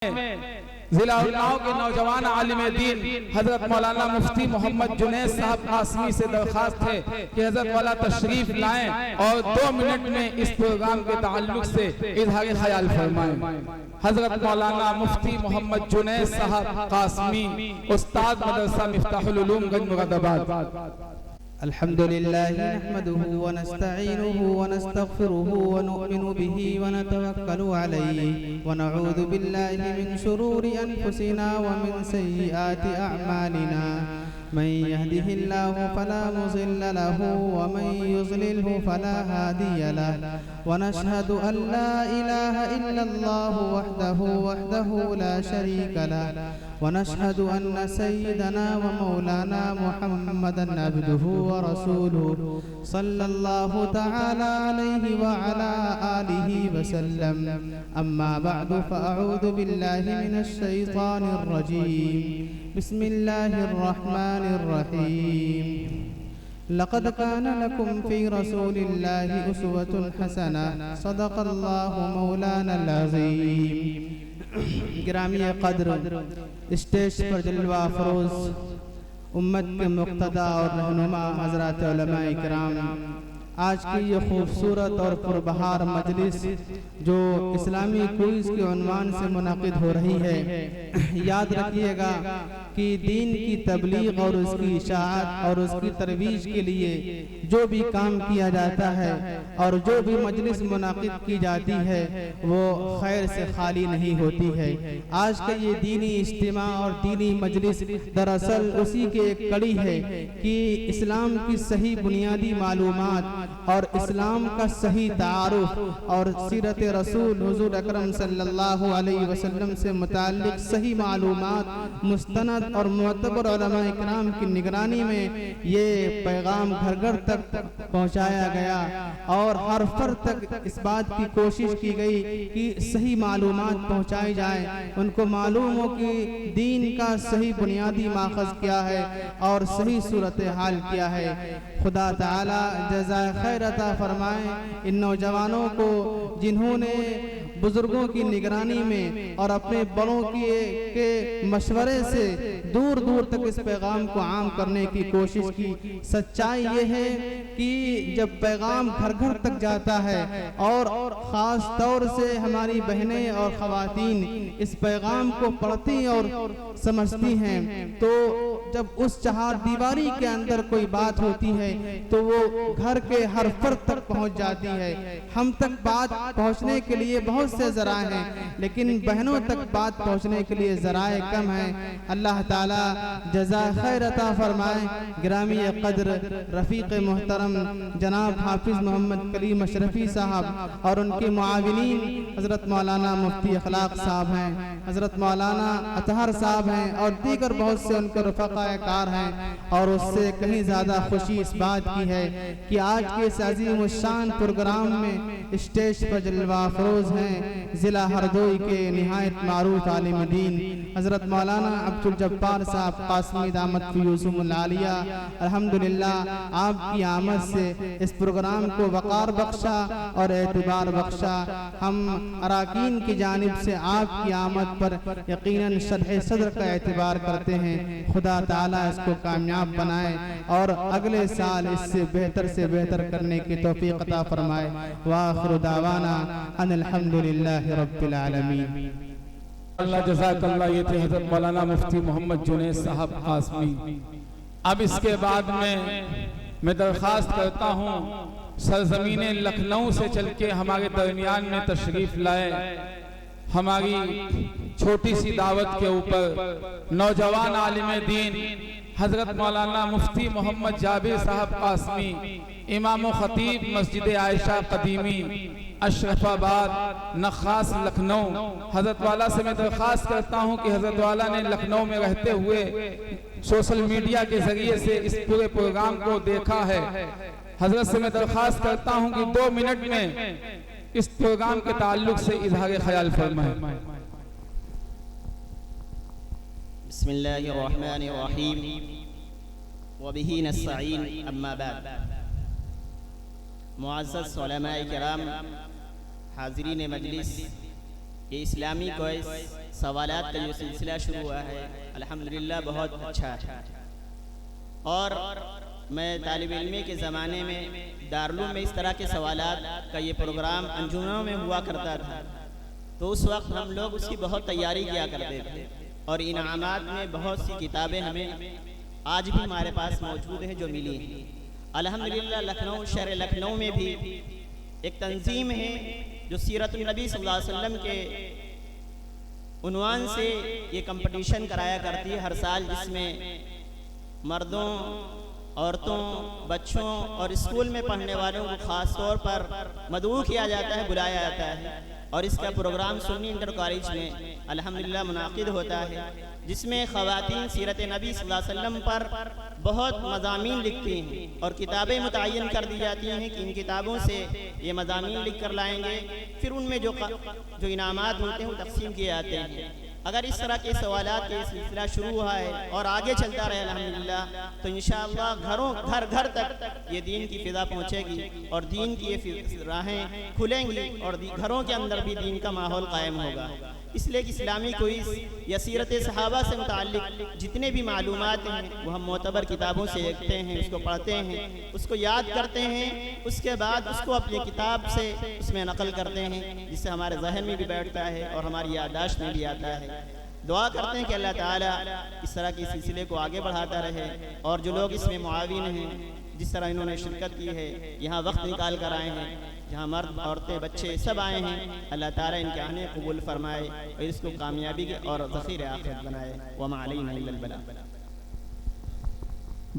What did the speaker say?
ضلع اناؤ کے نوجوان عالم دین حضرت مولانا مفتی محمد جنید صاحب قاسمی سے درخواست ہے کہ حضرت والا تشریف لائیں اور 2 منٹ میں اس پروگرام کے تعلق سے اظہار خیال فرمائیں۔ حضرت مولانا مفتی محمد جنید صاحب قاسمی، استاد مدرسہ مفتاح العلوم گنج مراد آباد۔ الحمد لله نحمده ونستعينه ونستغفره ونؤمن به ونتوكل عليه ونعوذ بالله من شرور أنفسنا ومن سيئات أعمالنا من يهده الله فلا مضل له ومن يضلله فلا هادي له ونشهد أن لا إله إلا الله وحده لا شريك له ونشهد أن سيدنا ومولانا محمدا عبده ورسوله صلى الله تعالى عليه وعلى آله وسلم أما بعد فأعوذ بالله من الشيطان الرجيم بسم الله الرحمن الرحيم لقد كان لكم في رسول الله أسوة حسنة صدق الله مولانا العظيم۔ گرامی قدر اسٹیج پر جلوہ افروز امت کے مقتدی اور رہنما حضرات علماء کرام، آج کی یہ خوبصورت اور پربہار مجلس جو اسلامی کوئز کے عنوان سے منعقد ہو رہی ہے، یاد رکھیے گا کہ دین کی تبلیغ اور اس کی اشاعت اور اس کی ترویج کے لیے جو بھی کام کیا جاتا ہے اور جو بھی مجلس منعقد کی جاتی ہے وہ خیر سے خالی نہیں ہوتی ہے۔ آج کا یہ دینی اجتماع اور دینی مجلس دراصل اسی کے ایک کڑی ہے کہ اسلام کی صحیح بنیادی معلومات اور اسلام کا صحیح تعارف اور سیرت رسول حضور اکرم صلی اللہ علیہ وسلم سے متعلق صحیح معلومات مستند اور معتبر علماء اکرام کی نگرانی میں یہ پیغام گھر گھر تک پہنچایا گیا اور ہر فرد تک اس بات کی کوشش کی گئی کہ صحیح معلومات پہنچائی جائیں، ان کو معلوم ہو کہ دین کا صحیح بنیادی ماخذ کیا ہے اور صحیح صورتحال کیا ہے۔ خدا تعالی جزائے خیر عطا فرمائے ان نوجوانوں کو جنہوں نے بزرگوں کی نگرانی میں اور اپنے بڑوں کے مشورے سے دور دور تک اس پیغام کو عام کرنے کی کوشش کی۔ سچائی یہ ہے کہ جب پیغام گھر گھر تک جاتا ہے اور خاص طور سے ہماری بہنیں اور خواتین اس پیغام کو پڑھتی اور سمجھتی ہیں تو جب اس چہار دیواری کے اندر کوئی بات ہوتی ہے تو وہ گھر کے ہر فرد تک پہنچ جاتی ہے۔ ہم تک بات پہنچنے کے لیے بہت سے ذرائع ہیں لیکن بہنوں تک بات پہنچنے کے لیے ذرائع کم ہیں۔ اللہ تعالی جزائے خیر عطا فرمائے۔ گرامی قدر رفیق محترم جناب حافظ محمد کلیم اشرفی صاحب اور ان کے معاونین حضرت مولانا مفتی اخلاق صاحب ہیں، حضرت مولانا اطہر صاحب ہیں اور دیگر بہت سے ان کے رفقاء کار ہیں، اور اس سے کہیں زیادہ خوشی اس بات کی ہے کہ آج کے اس عظیم الشان پروگرام میں اسٹیج پر جلوہ افروز ہیں ضلع ہردوئی کے نہایت معروف عالم دین حضرت مولانا عبد الجبار صاحب قاسمی دامت فیوزہم العالیہ۔ الحمدللہ آپ کی آمد سے اس پروگرام کو وقار بخشا اور اعتبار بخشا۔ ہم اراکین کی جانب سے آپ کی آمد پر یقیناً شرح صدر کا اعتبار کرتے ہیں۔ خدا تعالیٰ اس کو کامیاب بنائے اور اگلے سال اس سے بہتر کرنے کی توفیق عطا فرمائے۔ وآخر دعوانا ان الحمدللہ رب العالمین۔ اللہ جزاک اللہ۔ یہ تھے حضرت مولانا مفتی محمد جنید صاحب قاسمی۔ اب اس کے بعد میں درخواست کرتا ہوں سرزمین لکھنؤ سے چل کے ہمارے درمیان میں تشریف لائے، ہماری چھوٹی سی دعوت کے اوپر نوجوان عالم دین حضرت مولانا مفتی محمد جابر صاحب قاسمی، امام و خطیب مسجد عائشہ قدیمی اشرف آباد نخاس لکھنؤ۔ حضرت والا سے میں درخواست کرتا ہوں کہ حضرت والا نے لکھنؤ میں رہتے ہوئے سوشل میڈیا کے ذریعے سے اس پورے پروگرام کو دیکھا ہے۔ حضرت سے میں درخواست کرتا ہوں کہ 2 منٹ میں اس پروگرام کے تعلق سے اظہار خیال فرمائیں۔ بسم اللہ الرحمن الرحیم وبہ نستعین اما بعد۔ معزز علماء کرام، حاضرین مجلس، یہ اسلامی کوئز سوالات کا جو سلسلہ شروع ہوا ہے الحمدللہ بہت اچھا ہے، اور میں طالب علمی کے زمانے میں دارالعلوم میں اس طرح کے سوالات کا یہ پروگرام انجمنوں میں ہوا کرتا تھا، تو اس وقت ہم لوگ اس کی بہت تیاری کیا کرتے تھے، اور انعامات میں بہت سی کتابیں ہمیں آج بھی ہمارے پاس موجود ہیں جو ملی ہیں۔ الحمدللہ لکھنؤ، شہر لکھنؤ میں بھی ایک تنظیم ہے جو سیرت النبی صلی اللہ علیہ وسلم کے عنوان سے یہ کمپٹیشن کرایا کرتی ہے ہر سال، جس میں مردوں، عورتوں، بچوں اور اسکول میں پڑھنے والوں کو خاص طور پر مدعو کیا جاتا ہے، بلایا جاتا ہے، اور اس کا پروگرام سنی انٹر کالج میں الحمدللہ منعقد ہوتا ہے، جس میں خواتین سیرت نبی صلی اللہ علیہ وسلم پر بہت مضامین لکھتی ہیں، اور کتابیں متعین کر دی جاتی ہیں کہ ان کتابوں سے یہ مضامین لکھ کر لائیں گے، پھر ان میں جو انعامات ہوتے ہیں وہ تقسیم کیے جاتے ہیں۔ اگر اس طرح کے سوالات کے سلسلہ شروع ہوا ہے اور آگے چلتا رہے الحمدللہ، تو انشاءاللہ گھر گھر تک یہ دین کی فضا پہنچے گی، اور دین کی یہ راہیں کھلیں گی، اور گھروں کے اندر بھی دین کا ماحول قائم ہوگا۔ اس لیے کہ اسلامی کوئز یا سیرت صحابہ سے متعلق جتنے بھی معلومات ہیں وہ ہم معتبر کتابوں سے دیکھتے ہیں، اس کو پڑھتے ہیں، اس کو یاد کرتے ہیں، اس کے بعد اس کو اپنی کتاب سے اس میں نقل کرتے ہیں، جس سے ہمارے ذہن میں بھی بیٹھتا ہے اور ہماری یادداشت میں بھی آتا ہے۔ دعا کرتے ہیں کہ اللہ تعالیٰ اس طرح کے سلسلے کو آگے بڑھاتا رہے، اور جو لوگ اس میں معاون ہیں، جس طرح انہوں نے شرکت کی ہے، یہاں وقت نکال کر آئے ہیں، جہاں مرد، عورتیں، بچے سب آئے ہیں، اللہ تعالیٰ ان کے آنے قبول فرمائے اور اس کو کامیابی اور ذخیر آخرت بنائے۔ وما علینا الا البلاغ۔